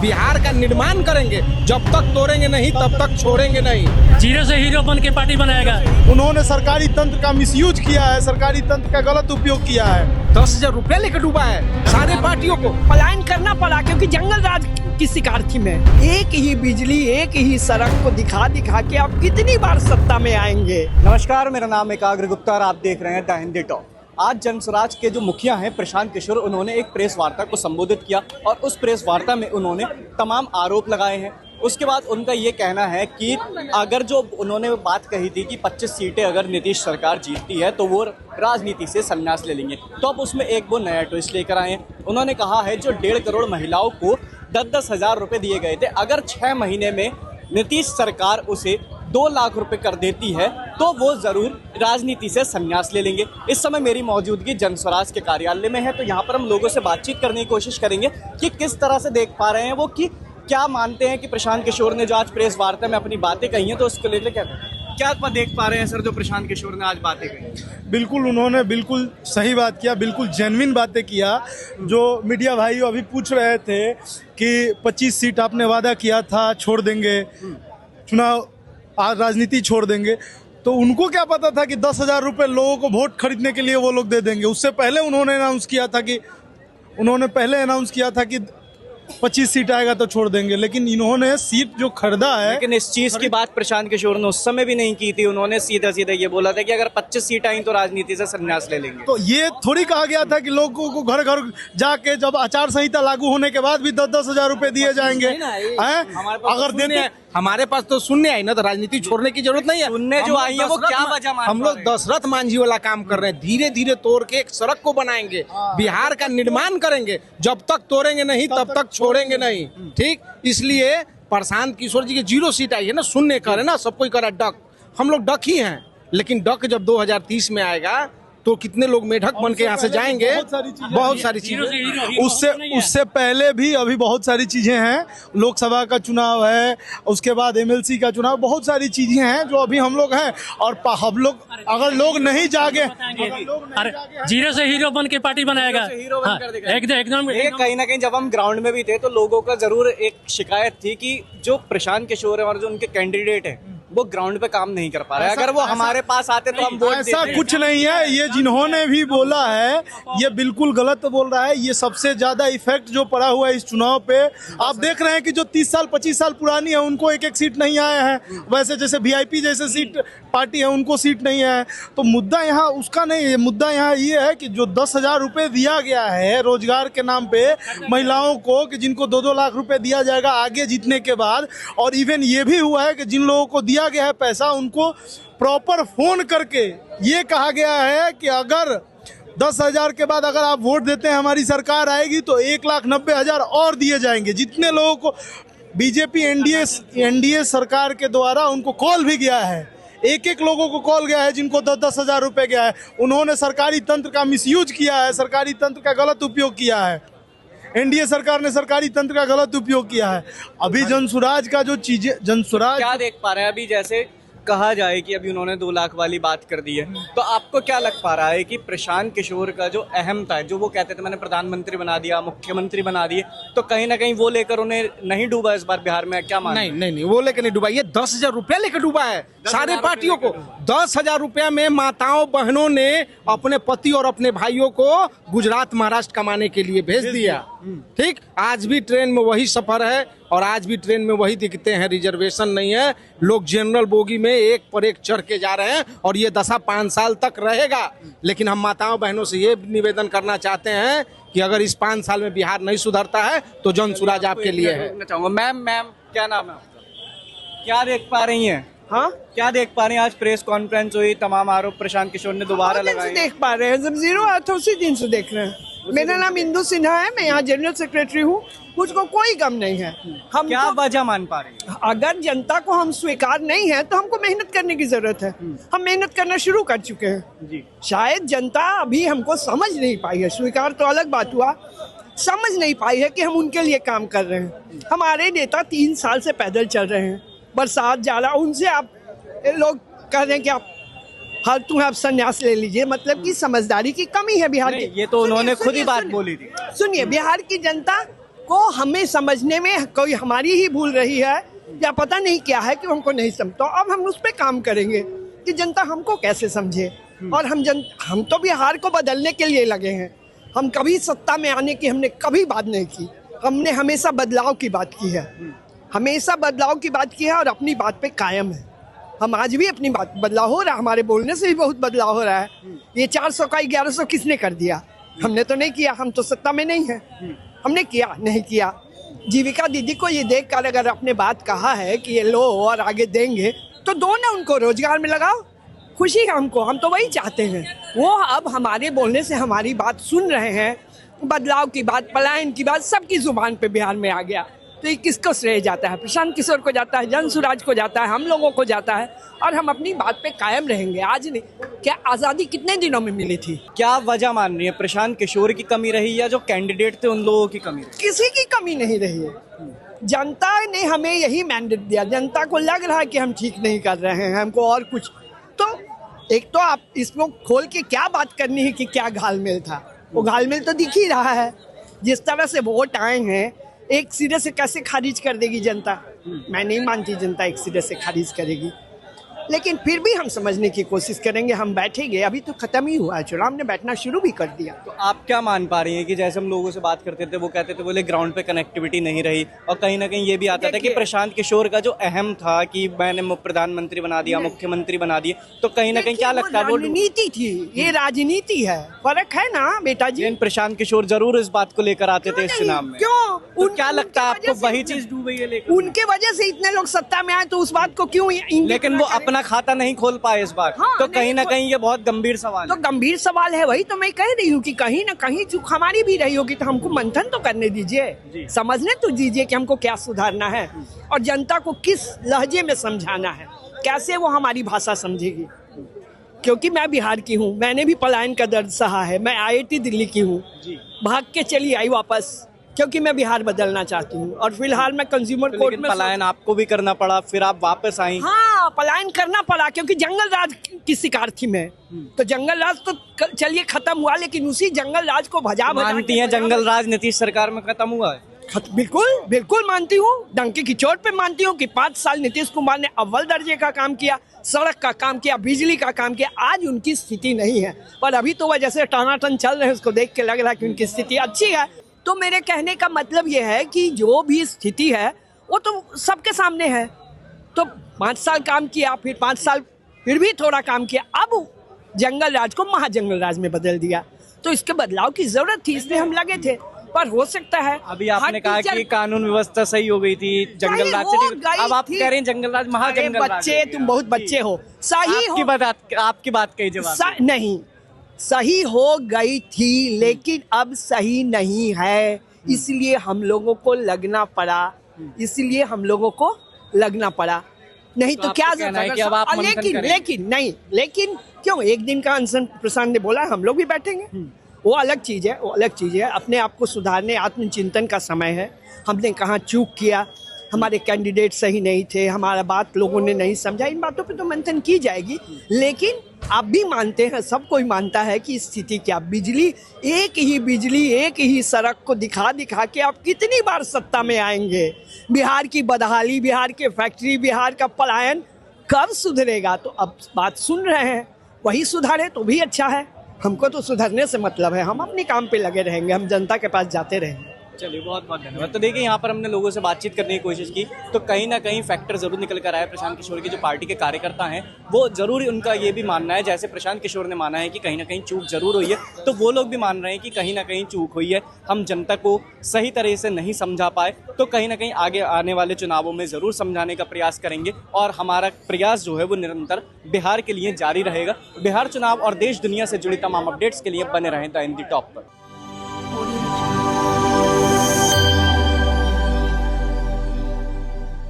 बिहार का निर्माण करेंगे, जब तक तोड़ेंगे नहीं तब तक छोड़ेंगे नहीं। जीरो से हीरो बन के पार्टी बनाएगा। उन्होंने सरकारी तंत्र का मिसयूज किया है, सरकारी तंत्र का गलत उपयोग किया है। 10,000 रुपया लेकर डूबा है सारे पार्टियों को। पलायन करना पड़ा क्योंकि जंगल राज की शिकार थी मैं। एक ही बिजली, एक ही सड़क को दिखा दिखा के आप कितनी बार सत्ता में आएंगे। नमस्कार, मेरा नाम एकाग्र गुप्ता और आप देख रहे हैं द हिंदी टॉक। आज जनस्वराज के जो मुखिया हैं प्रशांत किशोर, उन्होंने एक प्रेस वार्ता को संबोधित किया और उस प्रेस वार्ता में उन्होंने तमाम आरोप लगाए हैं। उसके बाद उनका ये कहना है कि अगर जो उन्होंने बात कही थी कि 25 सीटें अगर नीतीश सरकार जीतती है तो वो राजनीति से संन्यास ले लेंगे, तो अब उसमें एक वो नया ट्विस्ट लेकर आए हैं। उन्होंने कहा है जो 1.5 करोड़ महिलाओं को 10-10 हज़ार रुपये दिए गए थे, अगर 6 महीने में नीतीश सरकार उसे 2 लाख रुपए कर देती है तो वो ज़रूर राजनीति से संन्यास ले लेंगे। इस समय मेरी मौजूदगी जनस्वराज के कार्यालय में है, तो यहाँ पर हम लोगों से बातचीत करने की कोशिश करेंगे कि किस तरह से देख पा रहे हैं वो, कि क्या मानते हैं कि प्रशांत किशोर ने जो आज प्रेस वार्ता में अपनी बातें कही हैं तो उसको लेकर क्या देख पा रहे हैं सर जो प्रशांत किशोर ने आज बातें कही। बिल्कुल, उन्होंने बिल्कुल सही बात किया, बिल्कुल जेन्युइन बातें किया। जो मीडिया भाई अभी पूछ रहे थे कि 25 सीट आपने वादा किया था छोड़ देंगे, चुनाव आज राजनीति छोड़ देंगे, तो उनको क्या पता था कि 10,000 रुपये लोगों को वोट खरीदने के लिए वो लोग दे देंगे। उससे पहले उन्होंने अनाउंस किया था कि 25 सीट आएगा तो छोड़ देंगे, लेकिन इन्होंने सीट जो खरीदा है। लेकिन इस चीज की बात प्रशांत किशोर ने उस समय भी नहीं की थी। उन्होंने सीधा सीधा ये बोला था कि अगर 25 सीट आई तो राजनीति से संन्यास ले लेंगे। तो ये थोड़ी कहा गया था कि लोगों को घर घर जाके जब आचार संहिता लागू होने के बाद भी 10-10 हज़ार रुपए दिए जाएंगे हैं? अगर देने हमारे पास तो शून्य आई ना, तो राजनीति छोड़ने की जरूरत नहीं है। शून्य जो आई है वो क्या वजह मान हम लोग दशरथ मांझी वाला काम कर रहे हैं, धीरे धीरे तोड़ के एक सड़क को बनाएंगे, बिहार का निर्माण करेंगे, जब तक तोड़ेंगे नहीं तब तक छोड़ेंगे नहीं। ठीक, इसलिए प्रशांत किशोर जी की 0 सीट आई है ना, शून्य करे ना, सब कोई करे डक, हम लोग डक ही हैं। लेकिन डक जब 2030 में आएगा तो कितने लोग मेढक बन के यहाँ से जाएंगे, बहुत सारी चीजें। उससे पहले भी अभी बहुत सारी चीजें हैं। लोकसभा का चुनाव है, उसके बाद MLC का चुनाव, बहुत सारी चीजें हैं जो अभी हम लोग हैं। और हम लोग अगर लोग नहीं जागे, जीरो से हीरो बन के पार्टी बनाएगा। एकदम कहीं ना कहीं जब हम ग्राउंड में भी थे तो लोगों का जरूर एक शिकायत थी कि जो प्रशांत किशोर है और जो उनके कैंडिडेट है वो ग्राउंड पे काम नहीं कर पा रहे। अगर वो हमारे पास आते तो हम वोट देते। ऐसा कुछ नहीं है। ये जिन्होंने भी बोला है ये बिल्कुल गलत बोल रहा है। ये सबसे ज्यादा इफेक्ट जो पड़ा हुआ है इस चुनाव पे, आप देख रहे हैं कि जो 30 साल 25 साल पुरानी है उनको एक सीट नहीं आए हैं, वैसे जैसे VIP जैसे सीट पार्टी है उनको सीट नहीं है। तो मुद्दा यहाँ उसका नहीं है, मुद्दा यहाँ ये है कि जो 10,000 रुपये दिया गया है रोजगार के नाम पे महिलाओं को, कि जिनको 2-2 लाख रुपए दिया जाएगा आगे जीतने के बाद। और इवन ये भी हुआ है कि जिन लोगों को दिया गया है पैसा उनको प्रॉपर फोन करके ये कहा गया है कि अगर 10,000 के बाद अगर आप वोट देते हैं हमारी सरकार आएगी तो 1,90,000 और दिए जाएंगे। जितने लोगों को बीजेपी NDA सरकार के द्वारा उनको कॉल भी गया है, एक लोगों को कॉल गया है जिनको 10-10 हज़ार रुपए गया है। उन्होंने सरकारी तंत्र का मिसयूज किया है, सरकारी तंत्र का गलत उपयोग किया है। NDA सरकार ने सरकारी तंत्र का गलत उपयोग किया है। अभी जनस्वराज का जो चीजें, जनस्वराज क्या देख पा रहे हैं अभी, जैसे कहा जाए कि अभी उन्होंने 2 लाख वाली बात कर दी है, तो आपको क्या लग पा रहा है कि प्रशांत किशोर का जो अहम था, जो वो कहते थे मैंने प्रधानमंत्री बना दिया, मुख्यमंत्री बना दिए, तो कहीं ना कहीं वो लेकर उन्हें नहीं डूबा इस बार बिहार में? क्या मानते? नहीं, वो लेकर नहीं डूबा, ये 10,000 रुपया लेकर डूबा है सारे पार्टियों को। 10,000 रुपया में माताओं बहनों ने अपने पति और अपने भाइयों को गुजरात महाराष्ट्र कमाने के लिए भेज दिया। ठीक, आज भी ट्रेन में वही सफर है और आज भी ट्रेन में वही दिखते हैं, रिजर्वेशन नहीं है, लोग जनरल बोगी में एक पर एक चढ़ के जा रहे हैं और ये दशा 5 साल तक रहेगा। लेकिन हम माताओं बहनों से ये निवेदन करना चाहते हैं कि अगर इस 5 साल में बिहार नहीं सुधरता है तो जनस्वराज आपके लिए है। मैम क्या नाम है आपका? क्या देख पा रही हैं? हाँ, क्या देख पा रहे हैं? आज प्रेस कॉन्फ्रेंस हुई, तमाम आरोप प्रशांत किशोर ने दोबारा लगाए। देख पा रहे हैं, जब 0 आया था उसी दिन से देख रहे हैं। मेरा नाम इंदु सिन्हा है, मैं यहाँ जनरल सेक्रेटरी हूँ। मुझको कोई गम नहीं है। हम क्या वजह मान पा रहे हैं? अगर जनता को हम स्वीकार नहीं है तो हमको मेहनत करने की जरूरत है। हम मेहनत करना शुरू कर चुके हैं जी। शायद जनता अभी हमको समझ नहीं पाई है, स्वीकार तो अलग बात हुआ, समझ नहीं पाई है कि हम उनके लिए काम कर रहे हैं। हमारे नेता 3 साल से पैदल चल रहे हैं, बरसात जाला, उनसे आप लोग कह रहे हैं कि आप फालतू है, आप संन्यास ले लीजिए। मतलब कि समझदारी की कमी है बिहार की। ये तो उन्होंने खुद ही बात बोली थी। सुनिए, बिहार की जनता को हमें समझने में कोई हमारी ही भूल रही है या पता नहीं क्या है कि हमको नहीं समझ। तो अब हम उस पर काम करेंगे कि जनता हमको कैसे समझे। और हम तो बिहार को बदलने के लिए लगे हैं। हम कभी सत्ता में आने की हमने कभी बात नहीं की। हमने हमेशा बदलाव की बात की है, हमेशा बदलाव की बात की है और अपनी बात पे कायम है। हम आज भी अपनी बात, बदलाव हो रहा है, हमारे बोलने से भी बहुत बदलाव हो रहा है। ये 400 का 1100 किसने कर दिया? हमने तो नहीं किया, हम तो सत्ता में नहीं है। हमने किया नहीं किया। जीविका दीदी को ये देख कर अगर अपने बात कहा है कि ये लो और आगे देंगे तो दो ना, उनको रोजगार में लगाओ, खुशी है हमको, हम तो वही चाहते हैं। वो अब हमारे बोलने से हमारी बात सुन रहे हैं, बदलाव की बात, पलायन की बात सबकी जुबान पे बिहार में आ गया। तो ये किसको श्रेय जाता है? प्रशांत किशोर को जाता है, जनसुराज को जाता है, हम लोगों को जाता है। और हम अपनी बात पे कायम रहेंगे। आज नहीं, क्या आज़ादी कितने दिनों में मिली थी? क्या वजह मान रही है? प्रशांत किशोर की कमी रही या जो कैंडिडेट थे उन लोगों की कमी रही? किसी की कमी नहीं रही है। जनता ने हमें यही मैंडेट दिया। जनता को लग रहा है कि हम ठीक नहीं कर रहे हैं, हमको और कुछ। तो एक तो आप इसको खोल के क्या बात करनी है कि क्या घालमेल था, वो घालमेल तो दिख ही रहा है। जिस तरह से वोट आए हैं, एक सिरे से कैसे खारिज कर देगी जनता? मैं नहीं मानती जनता एक सिरे से खारिज करेगी, लेकिन फिर भी हम समझने की कोशिश करेंगे। हम बैठेंगे, अभी तो खत्म ही हुआ है चुनाव, हमने बैठना शुरू भी कर दिया। तो आप क्या मान पा रही हैं कि जैसे हम लोगों से बात करते थे वो कहते थे बोले ग्राउंड पे कनेक्टिविटी नहीं रही, और कहीं ना कहीं ये भी आता था कि प्रशांत किशोर का जो अहम था कि मैंने प्रधानमंत्री बना दिया, मुख्यमंत्री बना दिए, तो कहीं ना कहीं क्या लगता है वो राजनीति थी, ये राजनीति है। फर्क है ना बेटा जी। प्रशांत किशोर जरूर इस बात को लेकर आते थे इस चुनाव में। क्यों? तो क्या लगता है आपको वही चीज डूब गई है लेकर? उनके वजह से इतने लोग सत्ता में आए, तो उस बात को क्यों? लेकिन वो अपना खाता नहीं खोल पाए इस बार। हाँ, तो कहीं ना कहीं ये बहुत गंभीर सवाल तो है। गंभीर सवाल है, वही तो मैं कह रही हूँ कि कहीं ना कहीं चूक हमारी भी रही होगी। तो हमको मंथन तो करने दीजिए, समझने तो दीजिए कि हमको क्या सुधारना है और जनता को किस लहजे में समझाना है, कैसे वो हमारी भाषा समझेगी। क्योंकि मैं बिहार की हूँ, मैंने भी पलायन का दर्द सहा है। मैं IIT दिल्ली की हूँ, भाग के चली आई वापस, क्योंकि मैं बिहार बदलना चाहती हूँ। और फिलहाल मैं कंज्यूमर कोर्ट में पलायन आपको भी करना पड़ा, फिर आप वापस आई। हाँ, पलायन करना पड़ा क्योंकि जंगल राज की शिकार थी मैं। तो जंगल राज तो चलिए खत्म हुआ, लेकिन उसी जंगल राज को भजा मानती हैं जंगल राज नीतीश सरकार में खत्म हुआ है? बिल्कुल बिल्कुल मानती हूँ, डंके की चोट पे मानती हूँ कि 5 साल नीतीश कुमार ने अव्वल दर्जे का काम किया, सड़क का काम किया, बिजली का काम किया। आज उनकी स्थिति नहीं है, पर अभी तो वह जैसे टनाटन चल रहे हैं, उसको देख के लग रहा है कि उनकी स्थिति अच्छी है। तो मेरे कहने का मतलब ये है कि जो भी स्थिति है वो तो सबके सामने है। तो 5 साल काम किया, फिर 5 साल फिर भी थोड़ा काम किया, अब जंगल राज को महाजंगल राज में बदल दिया। तो इसके बदलाव की जरूरत थी, इसलिए हम लगे थे। पर हो सकता है अभी आपने कहा कि कानून व्यवस्था सही हो गई थी, जंगल राज से, अब आप कह रहे हैं जंगल राज महाजंगल राज। बच्चे, तुम बहुत बच्चे हो। सही आपकी बात कही जवाब नहीं, सही हो गई थी, लेकिन अब सही नहीं है। इसलिए हम लोगों को लगना पड़ा, इसलिए हम लोगों को लगना पड़ा। नहीं तो क्या कहना है कि अब आप लेकिन क्यों? एक दिन का अनशन प्रशांत ने बोला, हम लोग भी बैठेंगे। वो अलग चीज़ है, वो अलग चीज़ है। अपने आप को सुधारने, आत्मचिंतन का समय है। हमने कहाँ चूक किया, हमारे कैंडिडेट सही नहीं थे, हमारा बात लोगों ने नहीं समझा, इन बातों पे तो मंथन की जाएगी। लेकिन आप भी मानते हैं, सब कोई मानता है कि स्थिति क्या, बिजली, एक ही सड़क को दिखा दिखा के आप कितनी बार सत्ता में आएंगे? बिहार की बदहाली, बिहार के फैक्ट्री, बिहार का पलायन कब सुधरेगा? तो अब बात सुन रहे हैं, वही सुधारे तो भी अच्छा है। हमको तो सुधरने से मतलब है, हम अपने काम पे लगे रहेंगे, हम जनता के पास जाते रहेंगे। चलिए, बहुत बहुत धन्यवाद। तो देखिए, यहाँ पर हमने लोगों से बातचीत करने की कोशिश की, तो कहीं ना कहीं फैक्टर जरूर निकल कर आया। प्रशांत किशोर की जो पार्टी के कार्यकर्ता हैं, वो जरूर उनका ये भी मानना है, जैसे प्रशांत किशोर ने माना है कि कहीं ना कहीं चूक जरूर हुई है, तो वो लोग भी मान रहे हैं कि कहीं ना कहीं चूक हुई है, हम जनता को सही तरह से नहीं समझा पाए। तो कहीं ना कहीं आगे आने वाले चुनावों में जरूर समझाने का प्रयास करेंगे, और हमारा प्रयास जो है वो निरंतर बिहार के लिए जारी रहेगा। बिहार चुनाव और देश दुनिया से जुड़ी तमाम अपडेट्स के लिए बने रहें द हिंदी टॉप पर।